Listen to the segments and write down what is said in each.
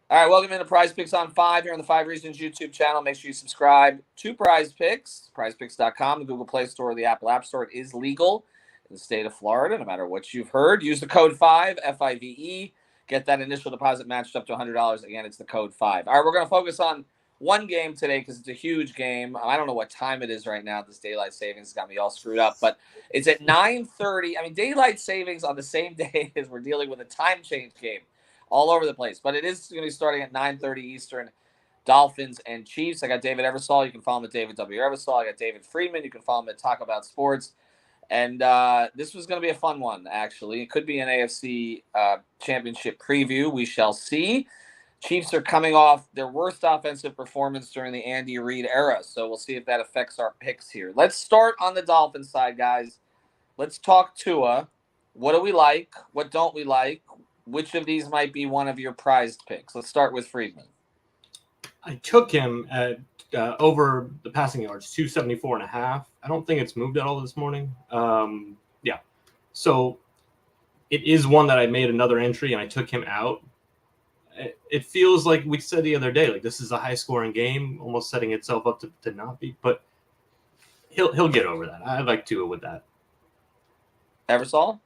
All right, welcome into PrizePicks on 5 here on the 5 Reasons YouTube channel. Make sure you subscribe to PrizePicks, PrizePicks.com, the Google Play Store, or the Apple App Store. It is legal in the state of Florida, no matter what you've heard. Use the code 5, F-I-V-E. Get that initial deposit matched up to $100. Again, it's the code 5. All right, we're going to focus on one game today because it's a huge game. I don't know what time it is right now. This daylight savings got me all screwed up, but it's at 9:30. I mean, daylight savings on the same day as we're dealing with a time change game. All over the place. But it is going to be starting at 9:30 Eastern. Dolphins and Chiefs. I got David Eversole. You can follow him at David W. Eversole. I got David Friedman. You can follow him at Talk About Sports. And this was going to be a fun one, actually. It could be an AFC championship preview. We shall see. Chiefs are coming off their worst offensive performance during the Andy Reid era. So we'll see if that affects our picks here. Let's start on the Dolphins side, guys. Let's talk Tua. What do we like? What don't we like? Which of these might be one of your prized picks? Let's start with Friedman. I took him at over the passing yards, 274.5. I don't think it's moved at all this morning. Yeah. So it is one that I made another entry and I took him out. It feels like we said the other day, like this is a high-scoring game, almost setting itself up to not be. But he'll get over that. I like Tua with that. Eversole?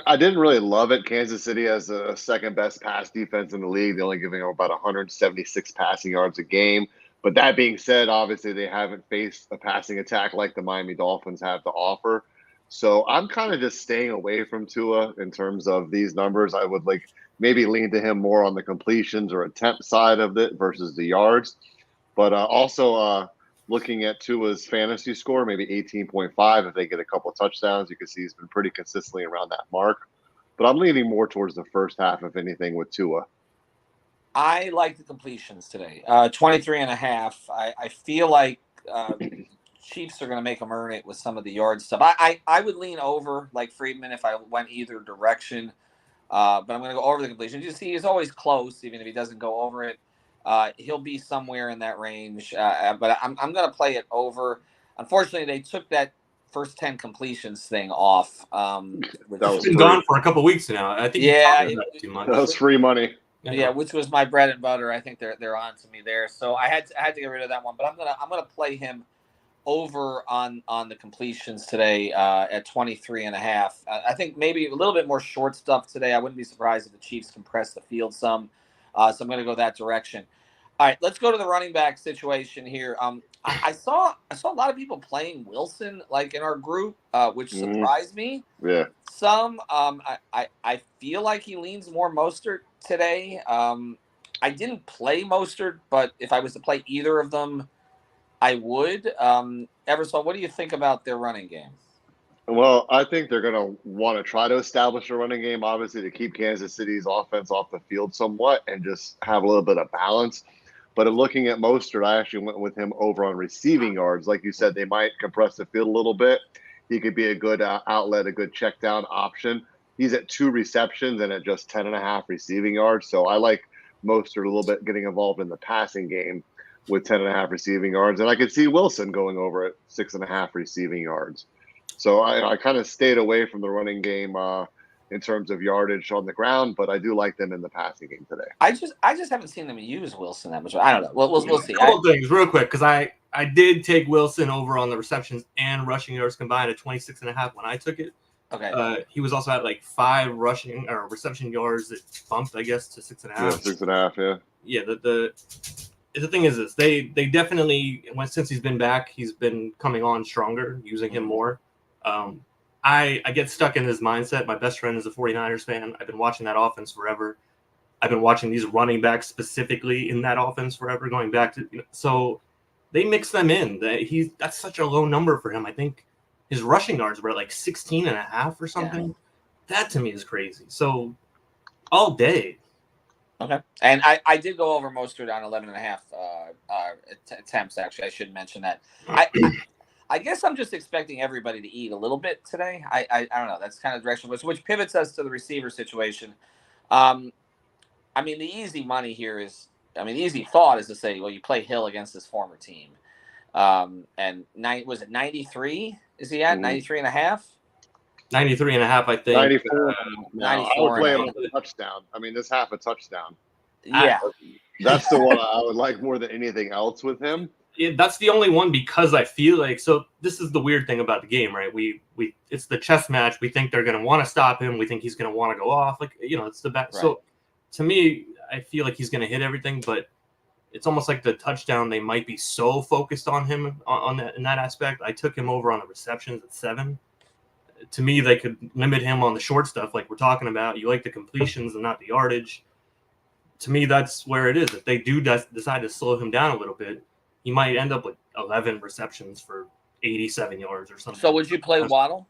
I didn't really love it. Kansas City has the second best pass defense in the league. They're only giving up about 176 passing yards a game. But that being said, obviously they haven't faced a passing attack like the Miami Dolphins have to offer. So I'm kind of just staying away from Tua in terms of these numbers. I would maybe lean to him more on the completions or attempt side of it versus the yards. But also looking at Tua's fantasy score, maybe 18.5. If they get a couple of touchdowns, you can see he's been pretty consistently around that mark. But I'm leaning more towards the first half, if anything, with Tua. I like the completions today. 23.5. I feel like Chiefs are going to make them earn it with some of the yard stuff. I would lean over like Friedman if I went either direction. But I'm going to go over the completions. You see, he's always close, even if he doesn't go over it. He'll be somewhere in that range, but I'm going to play it over. Unfortunately, they took that first 10 completions thing off. It's been gone for a couple of weeks now. I think too much. That was free money. Yeah, which was my bread and butter. I think they're on to me there. So I had to get rid of that one, but I'm gonna play him over on the completions today at 23.5. I think maybe a little bit more short stuff today. I wouldn't be surprised if the Chiefs compress the field some. So I'm going to go that direction. All right, let's go to the running back situation here. I saw a lot of people playing Wilson like in our group, which surprised me. Yeah. Some I feel like he leans more Mostert today. I didn't play Mostert, but if I was to play either of them, I would. Eversole, what do you think about their running game? Well, I think they're going to want to try to establish a running game, obviously, to keep Kansas City's offense off the field somewhat and just have a little bit of balance. But in looking at Mostert, I actually went with him over on receiving yards. Like you said, they might compress the field a little bit. He could be a good outlet, a good check down option. He's at 2 receptions and at just 10.5 receiving yards. So I like Mostert a little bit getting involved in the passing game with 10.5 receiving yards. And I could see Wilson going over at 6.5 receiving yards. So I kind of stayed away from the running game in terms of yardage on the ground, but I do like them in the passing game today. I just haven't seen them use Wilson that much. I don't know. We'll see. A couple things real quick, because I did take Wilson over on the receptions and rushing yards combined at 26.5 when I took it. Okay. He was also at like 5 rushing or reception yards. It bumped, I guess, to 6.5. Yeah, 6.5. Yeah. Yeah. The thing is this: they definitely, since he's been back, he's been coming on stronger, using him more. I get stuck in this mindset. My best friend is a 49ers fan. I've been watching that offense forever. I've been watching these running backs specifically in that offense forever, going back to so they mix them in. That's such a low number for him. I think his rushing yards were like 16.5 or something. Yeah. That to me is crazy. So all day. Okay. And I did go over Mostert on 11.5 attempts. Actually, I should mention that. I guess I'm just expecting everybody to eat a little bit today. I don't know. That's kind of the direction which pivots us to the receiver situation. I mean, the easy money here is, the easy thought is to say, well, you play Hill against his former team. And was it 93? Is he at 93.5? 93.5, I think. 94. 94. I would play him a touchdown. This half a touchdown. Yeah. That's the one I would like more than anything else with him. That's the only one because I feel like, so this is the weird thing about the game, right? We it's the chess match. We think they're going to want to stop him. We think he's going to want to go off. Like, it's the back. Right. So to me, I feel like he's going to hit everything, but it's almost like the touchdown. They might be so focused on him on that, in that aspect. I took him over on the receptions at 7. To me, they could limit him on the short stuff like we're talking about. You like the completions and not the yardage. To me, that's where it is. If they do decide to slow him down a little bit, he might end up with 11 receptions for 87 yards or something. So would you play Waddle?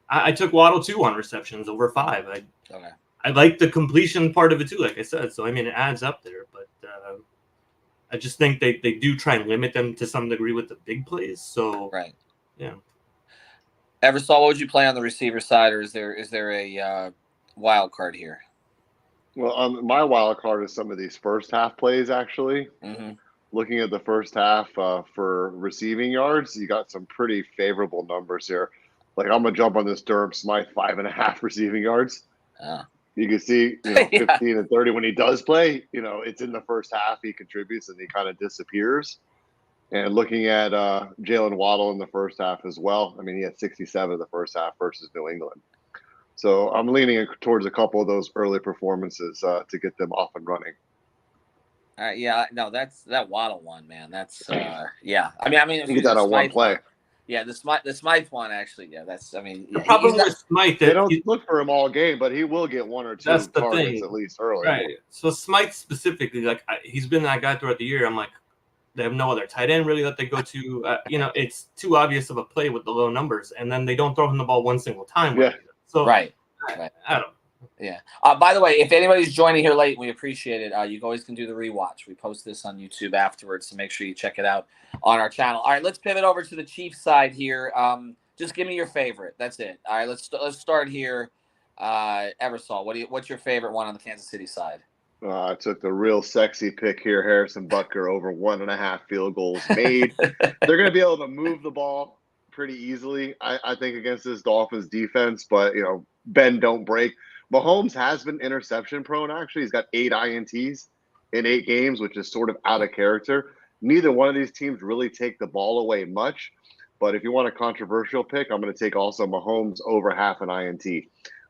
I took Waddle too on receptions over 5. Okay. I like the completion part of it too, like I said. So, I mean, it adds up there. But I just think they do try and limit them to some degree with the big plays. So, right. Yeah. Eversol, what would you play on the receiver side, or is there a wild card here? Well, my wild card is some of these first half plays, actually. Mm-hmm. Looking at the first half for receiving yards, you got some pretty favorable numbers here. Like, I'm going to jump on this Durham Smythe 5.5 receiving yards. You can see, 15 and 30 when he does play, it's in the first half. He contributes and he kind of disappears. And looking at Jalen Waddle in the first half as well. I mean, he had 67 in the first half versus New England. So I'm leaning towards a couple of those early performances to get them off and running. All right, yeah, no, that's that Waddle one, man. That's yeah. I mean, if you get that on one play. Yeah, the Smythe one actually. Yeah, that's. I mean, the problem with Smythe, they don't look for him all game, but he will get 1 or 2 targets at least early. Right. So Smythe specifically, like he's been that guy throughout the year. I'm like, they have no other tight end really that they go to. It's too obvious of a play with the low numbers, and then they don't throw him the ball one single time. Yeah. So right. I don't know. Yeah. By the way, if anybody's joining here late, we appreciate it. You always can do the rewatch. We post this on YouTube afterwards, so make sure you check it out on our channel. All right, let's pivot over to the Chiefs side here. Just give me your favorite. That's it. All right, let's start here. Eversol, what's your favorite one on the Kansas City side? I took the real sexy pick here, Harrison Butker, over 1.5 field goals made. They're going to be able to move the ball pretty easily, I think, against this Dolphins defense. But, bend, don't break. Mahomes has been interception prone, actually. He's got 8 INTs in 8 games, which is sort of out of character. Neither one of these teams really take the ball away much. But if you want a controversial pick, I'm going to take also Mahomes over half an INT.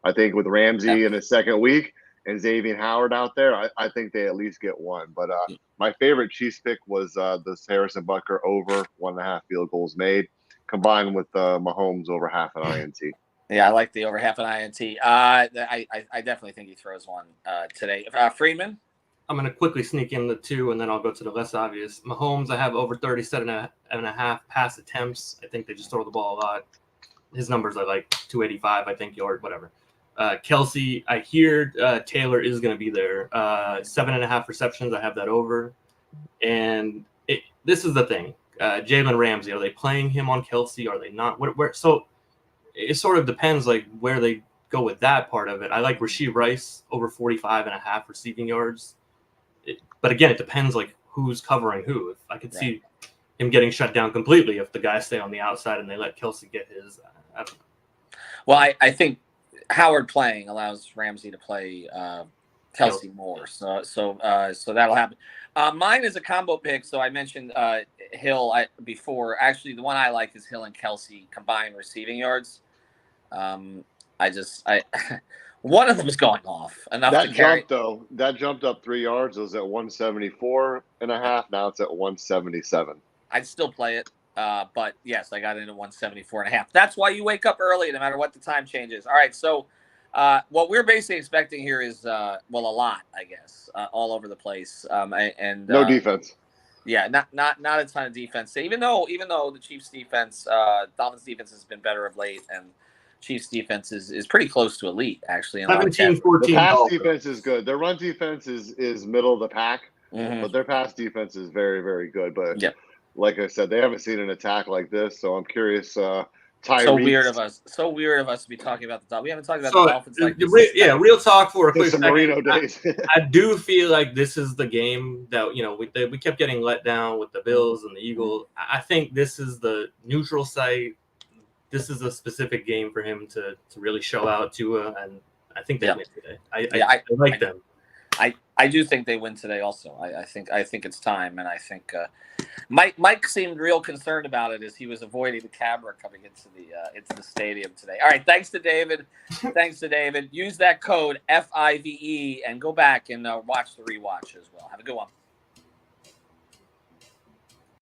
I think with Ramsey in his second week and Xavier Howard out there, I think they at least get one. But my favorite Chiefs pick was this Harrison Butker over 1.5 field goals made, combined with Mahomes over half an INT. Yeah, I like the over half an INT. I definitely think he throws one today. Freeman? I'm going to quickly sneak in the 2, and then I'll go to the less obvious. Mahomes, I have over 37.5 pass attempts. I think they just throw the ball a lot. His numbers are like 285, I think, yard, whatever. Kelsey, I hear Taylor is going to be there. 7.5 receptions, I have that over. And this is the thing. Jalen Ramsey, are they playing him on Kelsey? Are they not? So it sort of depends like where they go with that part of it. I like Rashee Rice over 45.5 receiving yards. But again, it depends like who's covering who. If I could see him getting shut down completely if the guys stay on the outside and they let Kelsey get his. I don't know. Well, I think Howard playing allows Ramsey to play Kelsey more. So that'll happen. Mine is a combo pick. So I mentioned Hill before. Actually, the one I like is Hill and Kelsey combined receiving yards. One of them is going off enough to carry. That jumped up 3 yards. It was at 174.5. Now it's at 177. I'd still play it. But yes, I got into 174.5. That's why you wake up early, no matter what the time changes. All right. So, what we're basically expecting here is, a lot, I guess, all over the place. And no defense. Yeah, not a ton of defense. Even though the Chiefs defense, Dolphins defense has been better of late, and Chiefs defense is pretty close to elite, actually. 17-14. The pass defense is good. Their run defense is middle of the pack, but their pass defense is very, very good. But like I said, they haven't seen an attack like this, so I'm curious. So weird of us to be talking about the Dolphins. We haven't talked about the Dolphins like this. Real talk for a quick second. Marino days. I do feel like this is the game that we kept getting let down with the Bills and the Eagles. I think this is the neutral site. This is a specific game for him to really show out Tua, and I think they win today. I like them. I do think they win today. Also, I think it's time, and I think Mike seemed real concerned about it as he was avoiding the camera coming into the stadium today. All right, thanks to David. Use that code FIVE and go back and watch the rewatch as well. Have a good one.